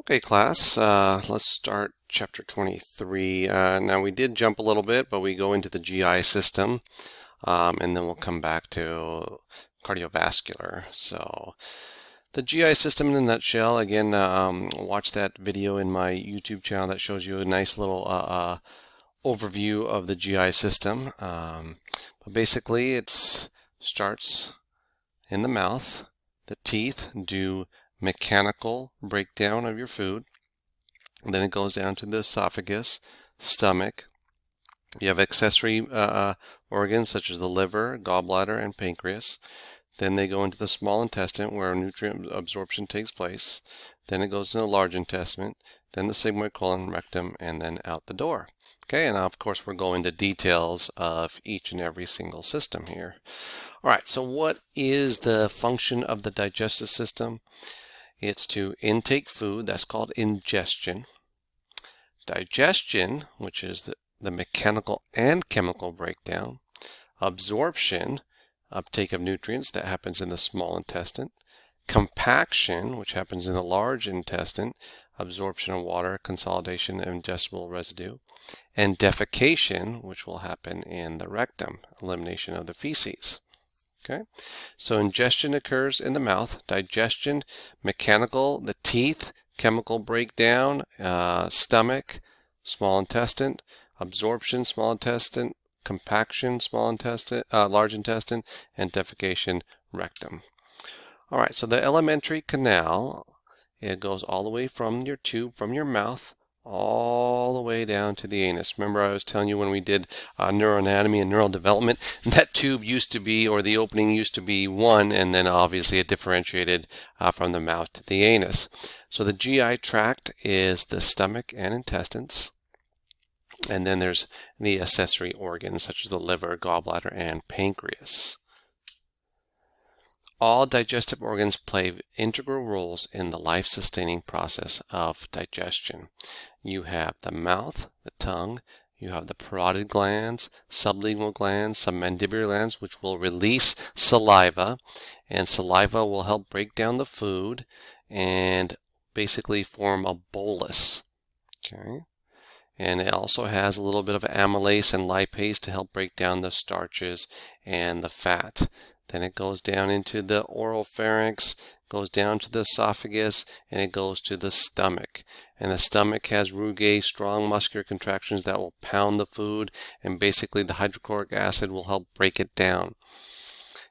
Okay, class, let's start chapter 23. Now we did jump a little bit, but we go into the GI system, and then we'll come back to cardiovascular. So the GI system in a nutshell, again, watch that video in my YouTube channel that shows you a nice little overview of the GI system. But basically, it starts in the mouth. The teeth do mechanical breakdown of your food. And then it goes down to the esophagus, stomach. You have accessory organs such as the liver, gallbladder, and pancreas. Then they go into the small intestine where nutrient absorption takes place. Then it goes to the large intestine, then the sigmoid colon, rectum, and then out the door. Okay, and of course we're going into details of each and every single system here. All right, so what is the function of the digestive system? It's to intake food, that's called ingestion. Digestion, which is the mechanical and chemical breakdown. Absorption, uptake of nutrients, that happens in the small intestine. Compaction, which happens in the large intestine, absorption of water, consolidation of ingestible residue. And defecation, which will happen in the rectum, elimination of the feces. Okay, so ingestion occurs in the mouth, digestion, mechanical, the teeth, chemical breakdown, stomach, small intestine, absorption, small intestine, compaction, small intestine, large intestine, and defecation, rectum. All right, so the alimentary canal, it goes all the way from your tube, from your mouth, all the way down to the anus. Remember I was telling you when we did neuroanatomy and neural development, that tube used to be, or the opening used to be one, and then obviously it differentiated from the mouth to the anus. So the GI tract is the stomach and intestines. And then there's the accessory organs such as the liver, gallbladder, and pancreas. All digestive organs play integral roles in the life-sustaining process of digestion. You have the mouth, the tongue, you have the parotid glands, sublingual glands, submandibular glands, which will release saliva, and saliva will help break down the food and basically form a bolus. Okay. And it also has a little bit of amylase and lipase to help break down the starches and the fat. Then it goes down into the oral pharynx, goes down to the esophagus, and it goes to the stomach. And the stomach has rugae, strong muscular contractions that will pound the food, and basically the hydrochloric acid will help break it down.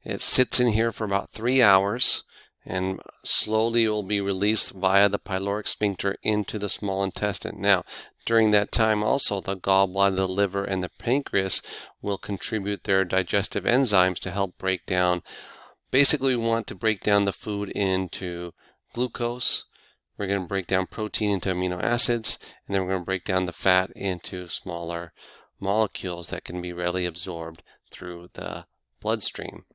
It sits in here for about 3 hours, and slowly it will be released via the pyloric sphincter into the small intestine. Now, during that time also, the gallbladder, the liver, and the pancreas will contribute their digestive enzymes to help break down. Basically, we want to break down the food into glucose. We're going to break down protein into amino acids, and then we're going to break down the fat into smaller molecules that can be readily absorbed through the bloodstream.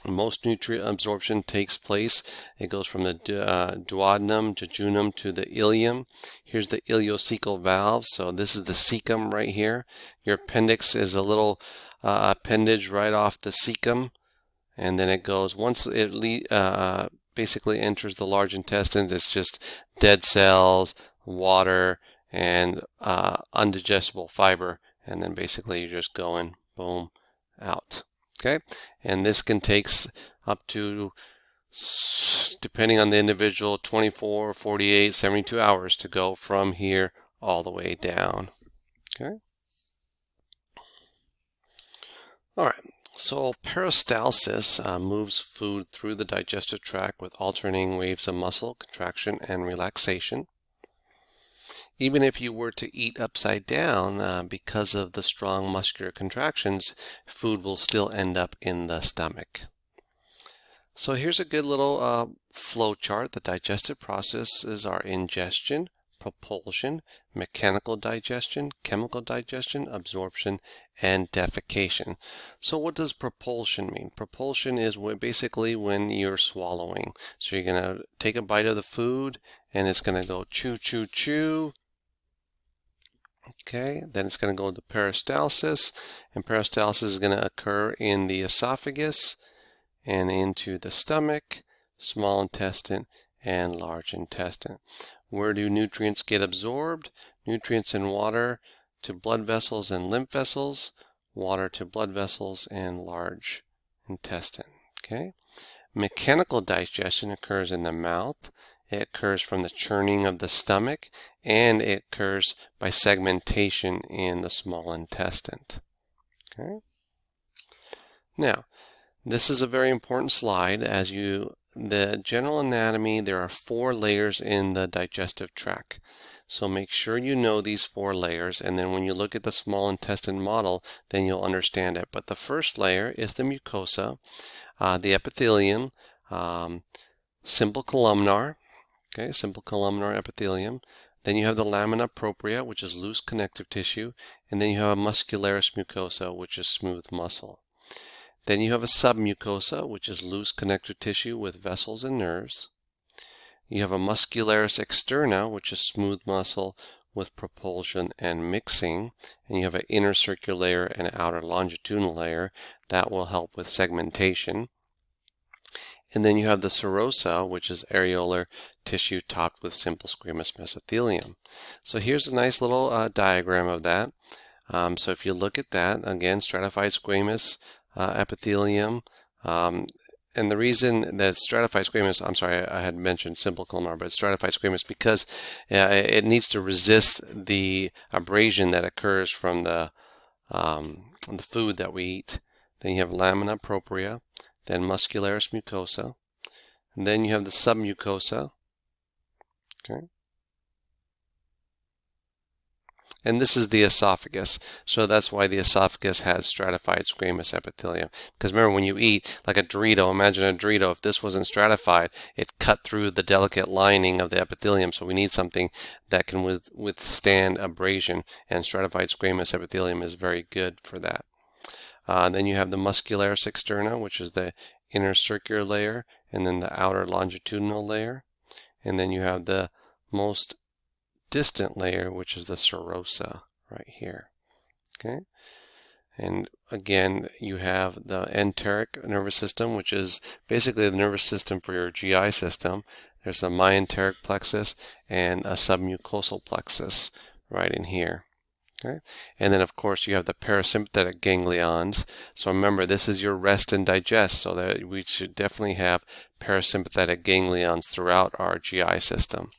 Most nutrient absorption takes place. It goes from the duodenum, jejunum to the ileum. Here's the ileocecal valve. So this is the cecum right here. Your appendix is a little appendage right off the cecum. And then it goes, once it basically enters the large intestine, it's just dead cells, water, and undigestible fiber. And then basically you're just going, boom, out. Okay, and this can take up to, depending on the individual, 24, 48, 72 hours to go from here all the way down. Okay. All right. So peristalsis moves food through the digestive tract with alternating waves of muscle contraction and relaxation. Even if you were to eat upside down, because of the strong muscular contractions, food will still end up in the stomach. So here's a good little flow chart. The digestive processes are ingestion, propulsion, mechanical digestion, chemical digestion, absorption, and defecation. So what does propulsion mean? Propulsion is basically when you're swallowing. So you're going to take a bite of the food, and it's going to go chew, chew, chew. Okay, then it's going to go to peristalsis, and peristalsis is going to occur in the esophagus and into the stomach, small intestine, and large intestine. Where do nutrients get absorbed? Nutrients in water to blood vessels and lymph vessels, water to blood vessels and large intestine. Okay? Mechanical digestion occurs in the mouth. It occurs from the churning of the stomach, and it occurs by segmentation in the small intestine. Okay? Now, this is a very important slide. The general anatomy, there are 4 layers in the digestive tract. So make sure you know these 4 layers, and then when you look at the small intestine model, then you'll understand it. But the first layer is the mucosa, the epithelium, simple columnar, okay, simple columnar epithelium. Then you have the lamina propria, which is loose connective tissue, and then you have a muscularis mucosa, which is smooth muscle. Then you have a submucosa, which is loose connective tissue with vessels and nerves. You have a muscularis externa, which is smooth muscle with propulsion and mixing. And you have an inner circular layer and an outer longitudinal layer that will help with segmentation. And then you have the serosa, which is areolar tissue topped with simple squamous mesothelium. So here's a nice little diagram of that. So if you look at that, again, stratified squamous epithelium, and the reason that stratified squamous, I'm sorry, I had mentioned simple columnar, but it's stratified squamous because it needs to resist the abrasion that occurs from the food that we eat. Then you have lamina propria, then muscularis mucosa, and then you have the submucosa. Okay. And this is the esophagus, so that's why the esophagus has stratified squamous epithelium. Because remember, when you eat, like a Dorito, imagine a Dorito, if this wasn't stratified, it cut through the delicate lining of the epithelium, so we need something that can withstand abrasion, and stratified squamous epithelium is very good for that. Then you have the muscularis externa, which is the inner circular layer, and then the outer longitudinal layer, and then you have the most distant layer, which is the serosa right here. Okay, and again, you have the enteric nervous system, which is basically the nervous system for your GI system. There's a mesenteric plexus and a submucosal plexus right in here. Okay, and then of course you have the parasympathetic ganglions. So remember, this is your rest and digest, so that we should definitely have parasympathetic ganglions throughout our GI system.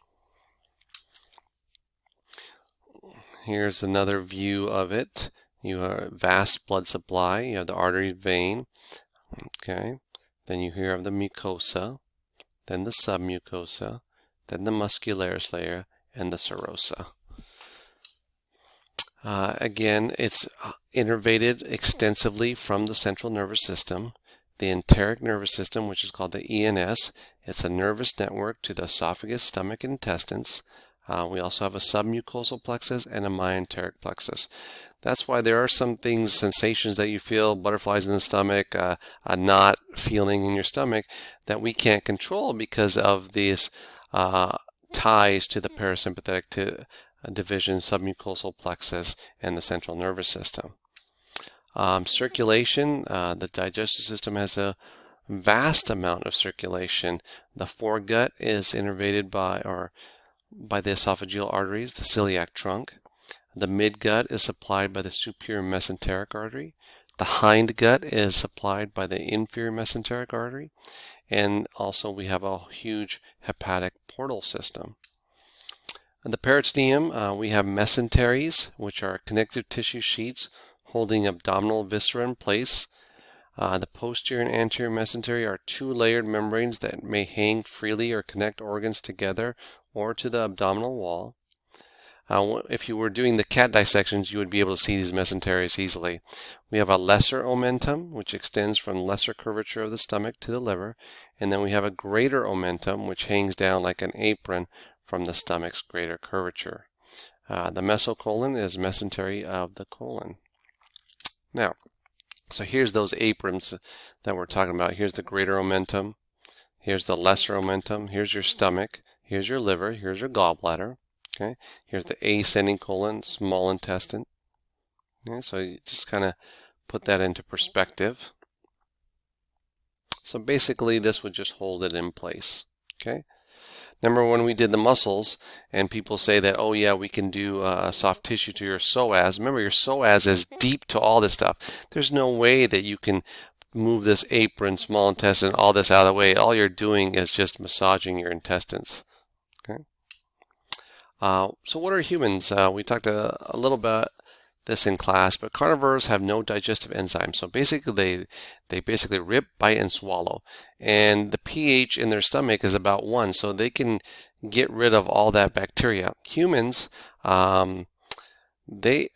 Here's another view of it. You have vast blood supply. You have the artery vein. Okay. Then you have the mucosa, then the submucosa, then the muscularis layer, and the serosa. Again, it's innervated extensively from the central nervous system. The enteric nervous system, which is called the ENS, it's a nervous network to the esophagus, stomach, and intestines. We also have a submucosal plexus and a mesenteric plexus. That's why there are some things, sensations that you feel, butterflies in the stomach, a knot feeling in your stomach, that we can't control because of these ties to the parasympathetic division, submucosal plexus, and the central nervous system. Circulation, the digestive system has a vast amount of circulation. The foregut is innervated by the esophageal arteries, the celiac trunk. The midgut is supplied by the superior mesenteric artery. The hindgut is supplied by the inferior mesenteric artery. And also we have a huge hepatic portal system. In the peritoneum, we have mesenteries, which are connective tissue sheets holding abdominal viscera in place. The posterior and anterior mesentery are 2-layered membranes that may hang freely or connect organs together or to the abdominal wall. If you were doing the cat dissections, you would be able to see these mesenteries easily. We have a lesser omentum, which extends from lesser curvature of the stomach to the liver, and then we have a greater omentum, which hangs down like an apron from the stomach's greater curvature. The mesocolon is mesentery of the colon. Now, so here's those aprons that we're talking about. Here's the greater omentum. Here's the lesser omentum. Here's your stomach. Here's your liver. Here's your gallbladder. Okay. Here's the ascending colon, small intestine. Okay, so you just kind of put that into perspective. So basically, this would just hold it in place. Okay. Remember when we did the muscles and people say that, oh yeah, we can do soft tissue to your psoas. Remember, your psoas is deep to all this stuff. There's no way that you can move this apron, small intestine, all this out of the way. All you're doing is just massaging your intestines. Okay. So what are humans? We talked a little bit this in class, but carnivores have no digestive enzymes. So basically they basically rip, bite, and swallow. And the pH in their stomach is about 1, so they can get rid of all that bacteria. Humans, and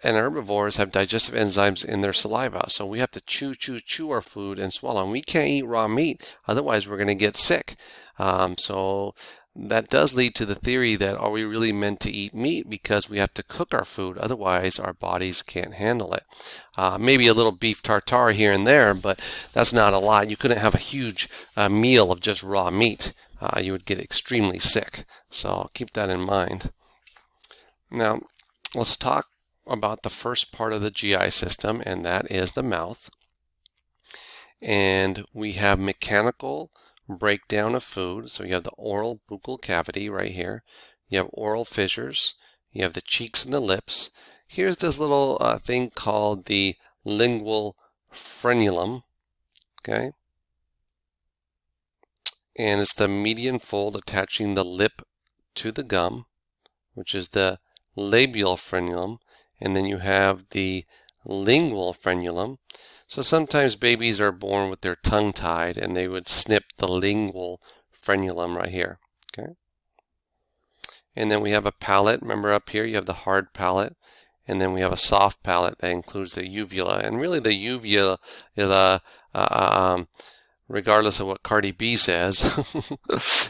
herbivores have digestive enzymes in their saliva. So we have to chew our food and swallow. And we can't eat raw meat, otherwise we're going to get sick. So that does lead to the theory that are we really meant to eat meat because we have to cook our food, otherwise our bodies can't handle it. Maybe a little beef tartare here and there, but that's not a lot. You couldn't have a huge meal of just raw meat. You would get extremely sick. So keep that in mind. Now let's talk about the first part of the GI system, and that is the mouth. And we have mechanical breakdown of food. So you have the oral buccal cavity right here. You have oral fissures. You have the cheeks and the lips. Here's this little thing called the lingual frenulum. Okay. And it's the median fold attaching the lip to the gum, which is the labial frenulum. And then you have the lingual frenulum. So sometimes babies are born with their tongue tied, and they would snip the lingual frenulum right here. Okay. And then we have a palate. Remember up here you have the hard palate, and then we have a soft palate that includes the uvula. And really the uvula, regardless of what Cardi B says,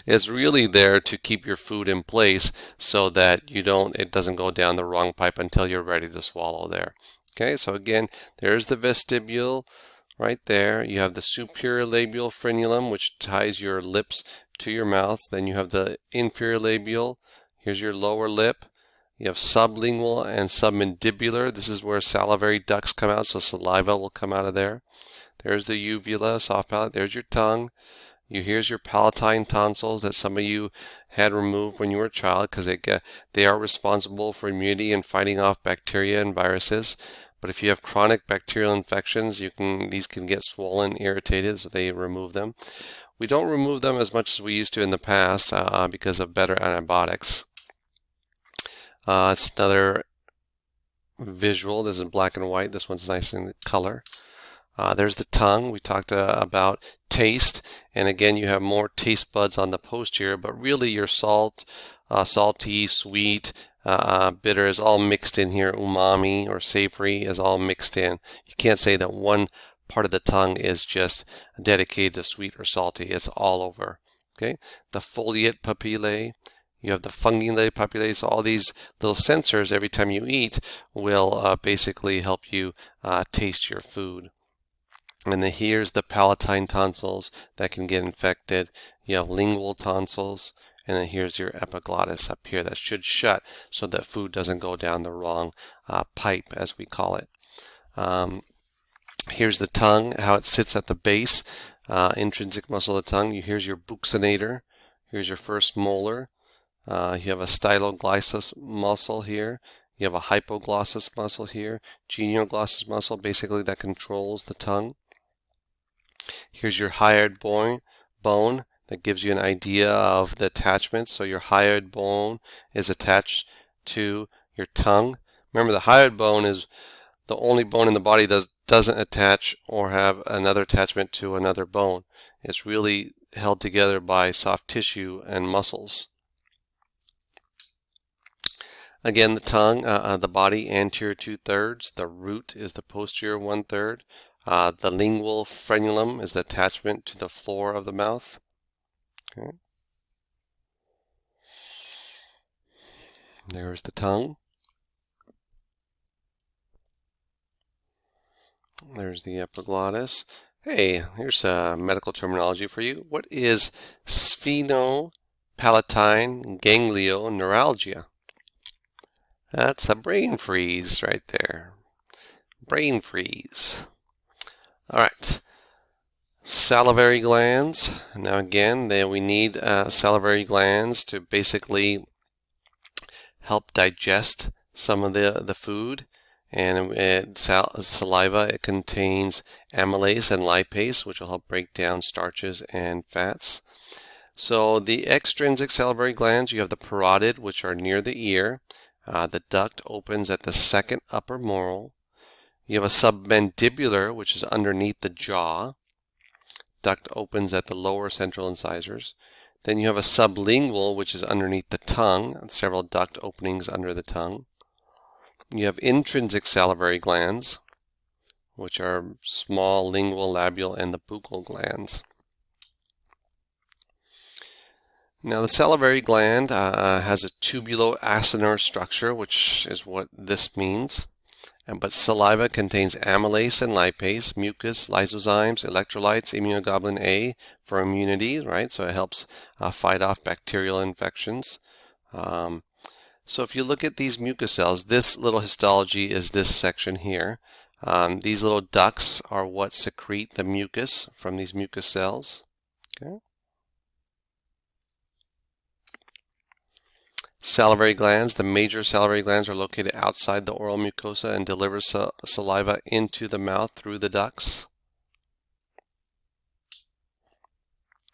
is really there to keep your food in place so that it doesn't go down the wrong pipe until you're ready to swallow there. Okay, so again, there's the vestibule right there. You have the superior labial frenulum, which ties your lips to your mouth. Then you have the inferior labial. Here's your lower lip. You have sublingual and submandibular. This is where salivary ducts come out, so saliva will come out of there. There's the uvula, soft palate. There's your tongue. Here's your palatine tonsils that some of you had removed when you were a child because they are responsible for immunity and fighting off bacteria and viruses. But if you have chronic bacterial infections, these can get swollen, irritated, so they remove them. We don't remove them as much as we used to in the past because of better antibiotics. It's another visual. This is black and white. This one's nice in color. There's the tongue. We talked about taste, and again you have more taste buds on the posterior, but really your salty, sweet, bitter is all mixed in here. Umami or savory is all mixed in. You can't say that one part of the tongue is just dedicated to sweet or salty. It's all over. Okay, the foliate papillae. You have the fungulae papillae. So all these little sensors every time you eat will basically help you taste your food. And then here's the palatine tonsils that can get infected. You have lingual tonsils. And then here's your epiglottis up here that should shut so that food doesn't go down the wrong pipe, as we call it. Here's the tongue, how it sits at the base, intrinsic muscle of the tongue. Here's your buccinator. Here's your first molar. You have a styloglossus muscle here. You have a hypoglossus muscle here. Genioglossus muscle, basically that controls the tongue. Here's your hyoid bone that gives you an idea of the attachment. So your hyoid bone is attached to your tongue. Remember, the hyoid bone is the only bone in the body that doesn't attach or have another attachment to another bone. It's really held together by soft tissue and muscles. Again, the tongue, the body, anterior 2/3. The root is the posterior 1/3. The lingual frenulum is the attachment to the floor of the mouth. Okay. There's the tongue. There's the epiglottis. Hey, here's medical terminology for you. What is sphenopalatine ganglioneuralgia? That's a brain freeze right there. Brain freeze. All right. Salivary glands. Now again, we need salivary glands to basically help digest some of the food. And saliva, it contains amylase and lipase, which will help break down starches and fats. So the extrinsic salivary glands, you have the parotid, which are near the ear. The duct opens at the second upper molar. You have a submandibular, which is underneath the jaw. Duct opens at the lower central incisors. Then you have a sublingual, which is underneath the tongue, and several duct openings under the tongue. You have intrinsic salivary glands, which are small lingual, labial, and the buccal glands. Now the salivary gland has a tubulo-acinar structure, which is what this means. But saliva contains amylase and lipase, mucus, lysozymes, electrolytes, immunoglobulin A for immunity, right? So it helps fight off bacterial infections. So if you look at these mucus cells, this little histology is this section here. These little ducts are what secrete the mucus from these mucus cells. Okay. Salivary glands. The major salivary glands are located outside the oral mucosa and deliver saliva into the mouth through the ducts.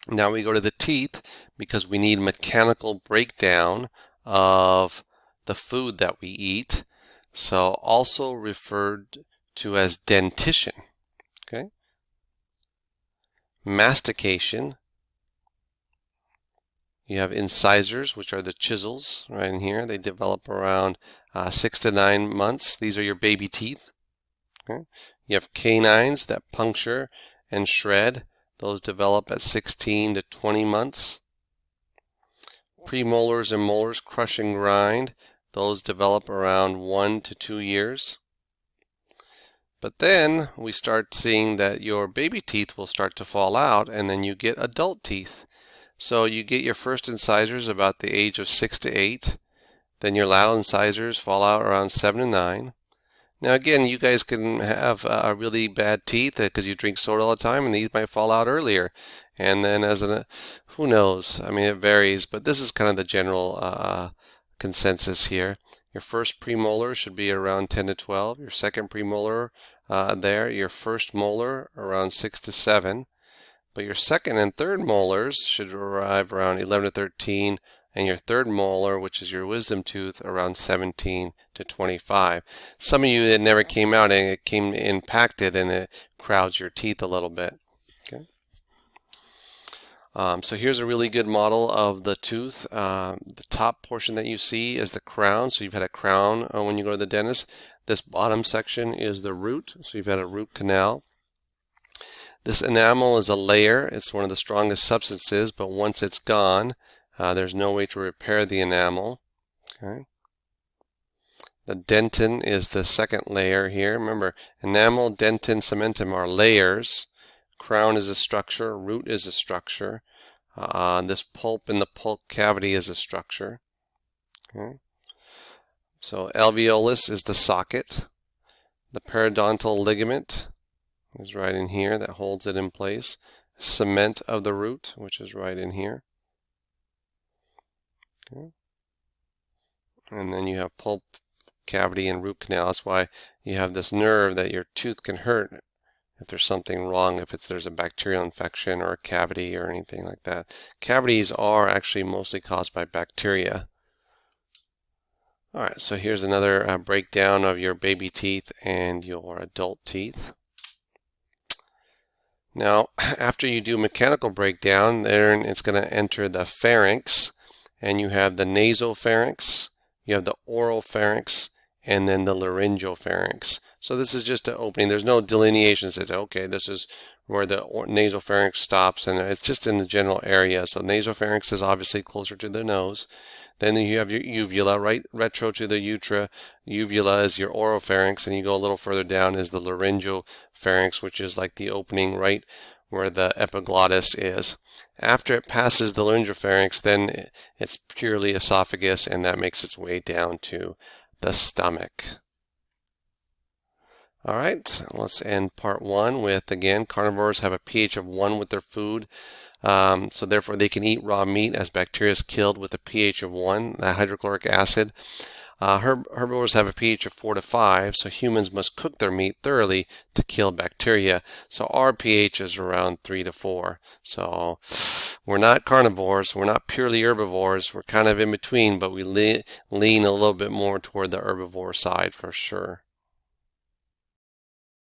Now we go to the teeth because we need mechanical breakdown of the food that we eat, so also referred to as dentition. Okay. Mastication. You have incisors, which are the chisels right in here. They develop around 6 to 9 months. These are your baby teeth. Okay. You have canines that puncture and shred. Those develop at 16 to 20 months. Premolars and molars crush and grind. Those develop around 1 to 2 years. But then we start seeing that your baby teeth will start to fall out, and then you get adult teeth. So you get your first incisors about the age of 6 to 8. Then your lateral incisors fall out around 7 to 9. Now again, you guys can have really bad teeth because you drink soda all the time, and these might fall out earlier. And then who knows? I mean, it varies, but this is kind of the general consensus here. Your first premolar should be around 10 to 12. Your second premolar your first molar around 6 to 7. But your second and third molars should arrive around 11 to 13, and your third molar, which is your wisdom tooth, around 17 to 25. Some of you, it never came out, and it came impacted, and it crowds your teeth a little bit. Okay. So here's a really good model of the tooth. The top portion that you see is the crown. So you've had a crown when you go to the dentist. This bottom section is the root. So you've had a root canal. This enamel is a layer. It's one of the strongest substances, but once it's gone, there's no way to repair the enamel. Okay. The dentin is the second layer here. Remember, enamel, dentin, cementum are layers. Crown is a structure. Root is a structure. This pulp in the pulp cavity is a structure. Okay. So alveolus is the socket. The periodontal ligament is right in here that holds it in place. Cement of the root, which is right in here. Okay. And then you have pulp cavity and root canal. That's why you have this nerve that your tooth can hurt if there's something wrong, if there's a bacterial infection or a cavity or anything like that. Cavities are actually mostly caused by bacteria. Alright, so here's another breakdown of your baby teeth and your adult teeth. Now, after you do mechanical breakdown, then it's going to enter the pharynx, and you have the nasopharynx, you have the oropharynx, and then the laryngopharynx. So this is just an opening. There's no delineation that says, okay, this is where the nasopharynx stops, and it's just in the general area. So nasopharynx is obviously closer to the nose. Then you have your uvula, right retro to the utra. Uvula is your oropharynx, and you go a little further down is the laryngopharynx, which is like the opening right where the epiglottis is. After it passes the laryngopharynx, then it's purely esophagus, and that makes its way down to the stomach. All right, let's end part 1 with, again, carnivores have a pH of 1 with their food. So therefore they can eat raw meat as bacteria is killed with a pH of 1, that hydrochloric acid. Herbivores have a pH of 4 to 5, so humans must cook their meat thoroughly to kill bacteria. So our pH is around 3 to 4. So we're not carnivores, we're not purely herbivores, we're kind of in between, but we lean a little bit more toward the herbivore side for sure.